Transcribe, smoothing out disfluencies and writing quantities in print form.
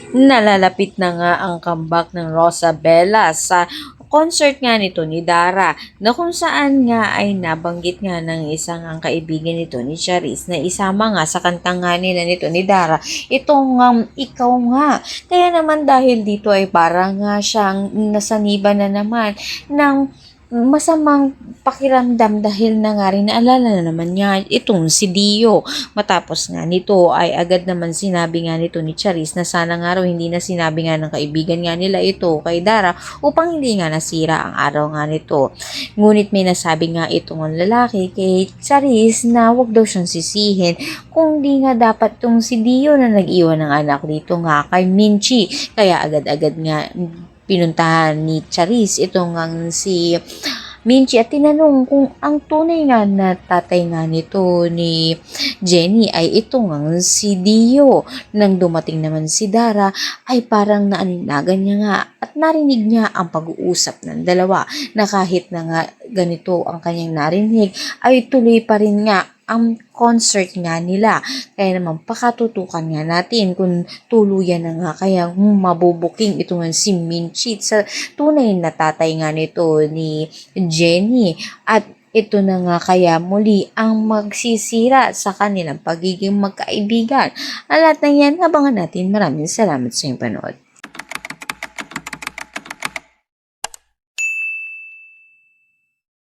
Nalalapit na nga ang comeback ng Rosabella sa concert nga nito ni Dara na kung saan nga ay nabanggit nga ng isang ang kaibigan nito ni Charis na isama nga sa kantang nga nila nito ni Dara itong ikaw nga. Kaya naman dahil dito ay parang nga siyang nasaniba na naman ng masamang pakiramdam dahil na nga rin naalala na naman niya itong si Dio. Matapos nga nito ay agad naman sinabi nga nito ni Charis na sana nga raw hindi na sinabi nga ng kaibigan nga nila ito kay Dara upang hindi nga nasira ang araw nga nito. Ngunit may nasabi nga itong lalaki kay Charis na wag daw siyang sisihin kung di nga dapat tong si Dio na nag-iwan ng anak dito nga kay Minchi. Kaya agad-agad nga pinuntahan ni Charis itong si Minchi at tinanong kung ang tunay nga na tatay nga nito ni Jenny ay ito nga si Dio. Nang dumating naman si Dara ay parang naaninagan niya nga at narinig niya ang pag-uusap ng dalawa na kahit na nga ganito ang kanyang narinig ay tuloy pa rin nga ang concert nga nila. Kaya naman pakatutukan nga natin kung tuluyan na nga kaya mabubuking ito nga si Minchi sa tunay na tatay nga nito ni Jenny. At ito na nga kaya muli ang magsisira sa kanilang pagiging magkaibigan. Ang lahat ng yan, abangan natin. Maraming salamat sa iyong panood.